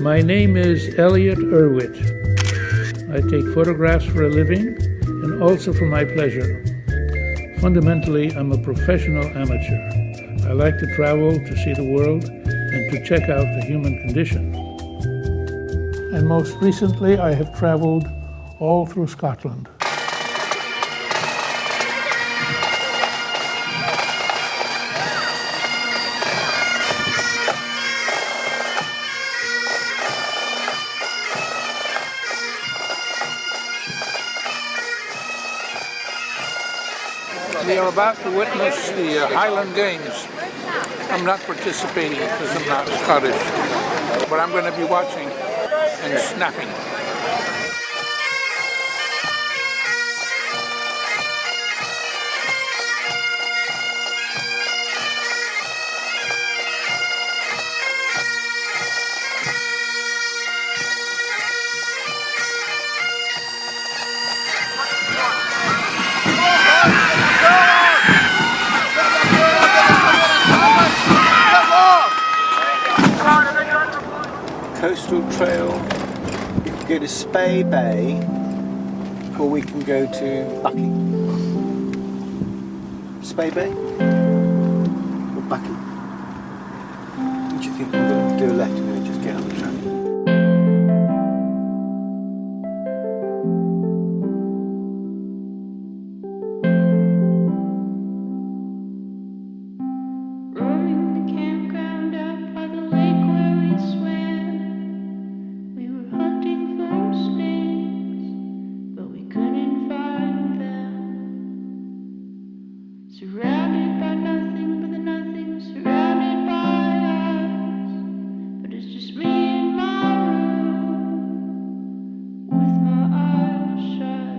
My name is Elliot Irwit. I take photographs for a living and also for my pleasure. Fundamentally, I'm a professional amateur. I like to travel, to see the world, and to check out the human condition. And most recently, I have traveled all through Scotland. We are about to witness the Highland Games. I'm not participating because I'm not Scottish, but I'm going to be watching and snapping. Coastal trail, we can go to Spey Bay or we can go to Bucky. Spey Bay or Bucky? What do you think? We're going to do a left and then just get on the track. Surrounded by nothing but the nothing, surrounded by us. But it's just me in my room with my eyes shut.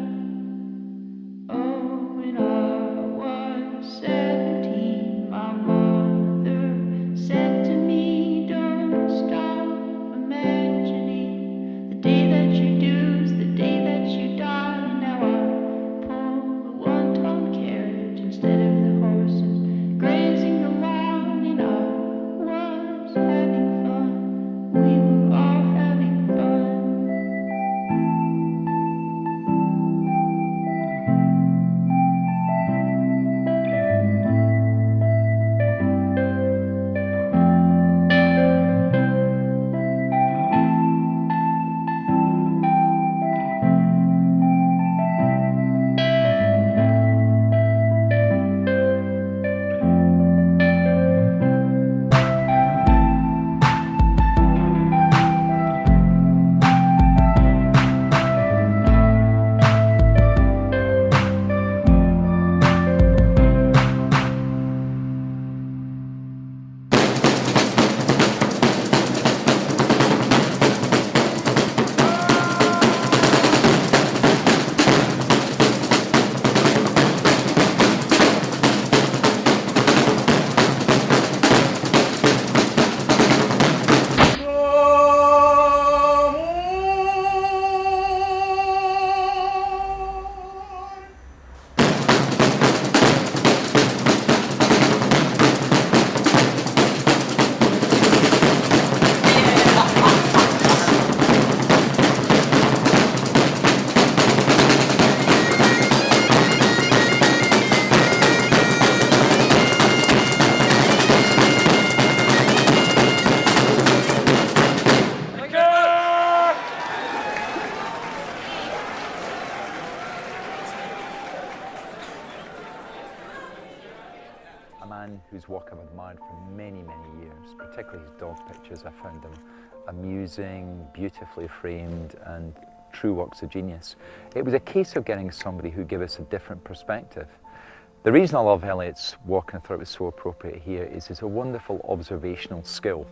Oh, when I was 17, my mother said to me, don't stop imagining the day that you do is the day that you die. Now I pull the one-ton carriage instead of grazing the lawn, and I was having fun. We were all having fun. A man whose work I've admired for many, many years, particularly his dog pictures. I found them amusing, beautifully framed, and true works of genius. It was a case of getting somebody who gave us a different perspective. The reason I love Elliot's work, and I thought it was so appropriate here, is it's a wonderful observational skill.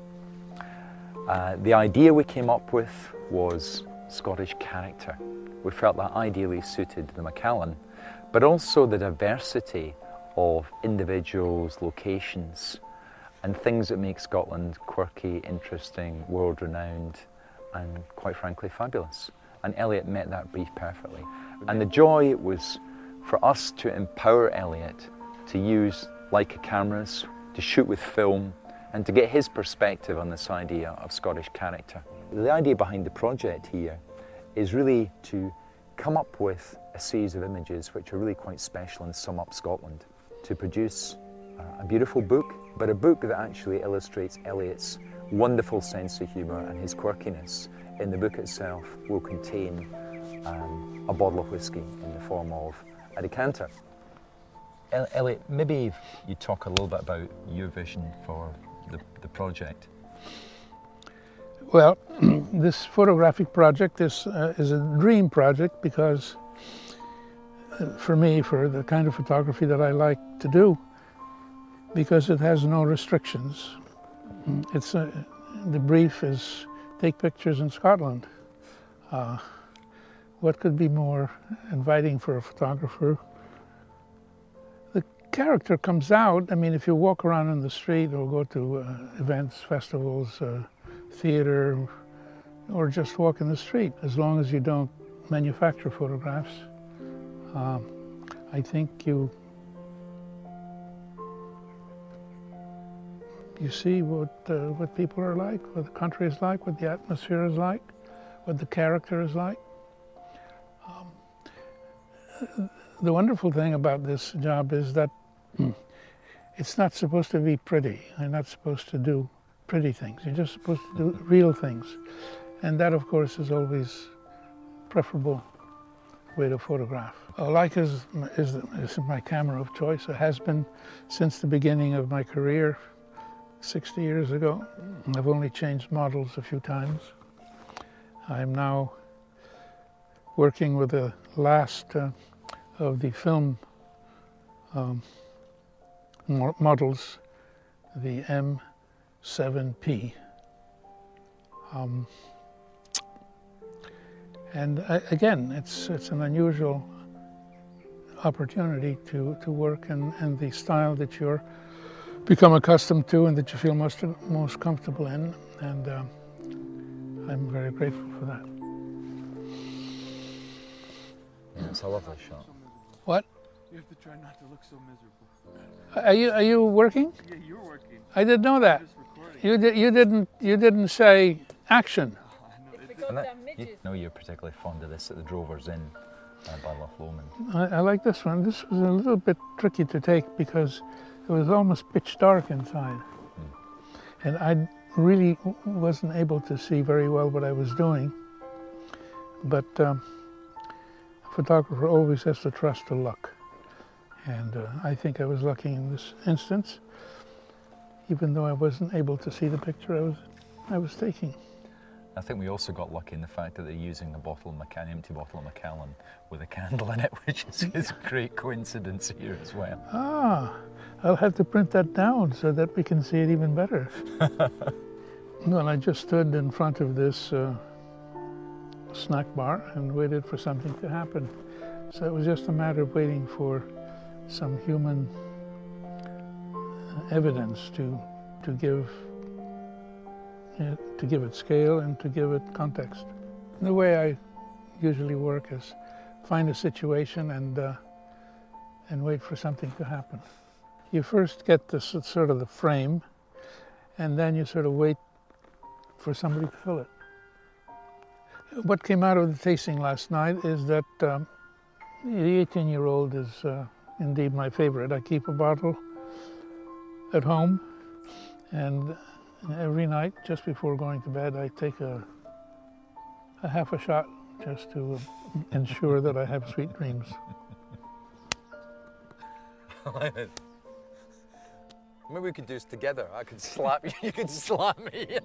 The idea we came up with was Scottish character. We felt that ideally suited the Macallan, but also the diversity of individuals, locations, and things that make Scotland quirky, interesting, world-renowned, and quite frankly, fabulous. And Elliot met that brief perfectly. And the joy was for us to empower Elliot to use Leica cameras, to shoot with film, and to get his perspective on this idea of Scottish character. The idea behind the project here is really to come up with a series of images which are really quite special and sum up Scotland, to produce a beautiful book, but a book that actually illustrates Eliot's wonderful sense of humour and his quirkiness. In the book itself will contain a bottle of whisky in the form of a decanter. Eliot, maybe you talk a little bit about your vision for the project. Well, this photographic project is a dream project because for me, for the kind of photography that I like to do, because it has no restrictions. The brief is take pictures in Scotland. What could be more inviting for a photographer? The character comes out. I mean, if you walk around in the street or go to events, festivals, theater, or just walk in the street, as long as you don't manufacture photographs, I think you see what people are like, what the country is like, what the atmosphere is like, what the character is like. The wonderful thing about this job is that it's not supposed to be pretty. You're not supposed to do pretty things. You're just supposed to do real things. And that, of course, is always preferable way to photograph. Leica is my camera of choice. It has been since the beginning of my career 60 years ago. I've only changed models a few times. I'm now working with the last of the film models, the M7P. Again, it's an unusual opportunity to work in the style that you're become accustomed to and that you feel most comfortable in, and I'm very grateful for that. Yeah, it's a lovely shot. What? You have to try not to look so miserable. Are you working? Yeah, you're working. I didn't know that. You didn't say action. You know you're particularly fond of this at the Drovers Inn by Loch Lomond. I like this one. This was a little bit tricky to take because it was almost pitch dark inside. And I really wasn't able to see very well what I was doing. But a photographer always has to trust to luck. And I think I was lucky in this instance, even though I wasn't able to see the picture I was taking. I think we also got lucky in the fact that they're using a bottle of an empty bottle of Macallan with a candle in it, which is a great coincidence here as well. Ah, I'll have to print that down so that we can see it even better. Well, I just stood in front of this snack bar and waited for something to happen. So it was just a matter of waiting for some human evidence to give it scale and to give it context. The way I usually work is find a situation and wait for something to happen. You first get this sort of the frame, and then you sort of wait for somebody to fill it. What came out of the tasting last night is that the 18-year-old is indeed my favorite. I keep a bottle at home, and every night, just before going to bed, I take a half a shot just to ensure that I have sweet dreams. Maybe we could do this together. I could slap you, you could slap me.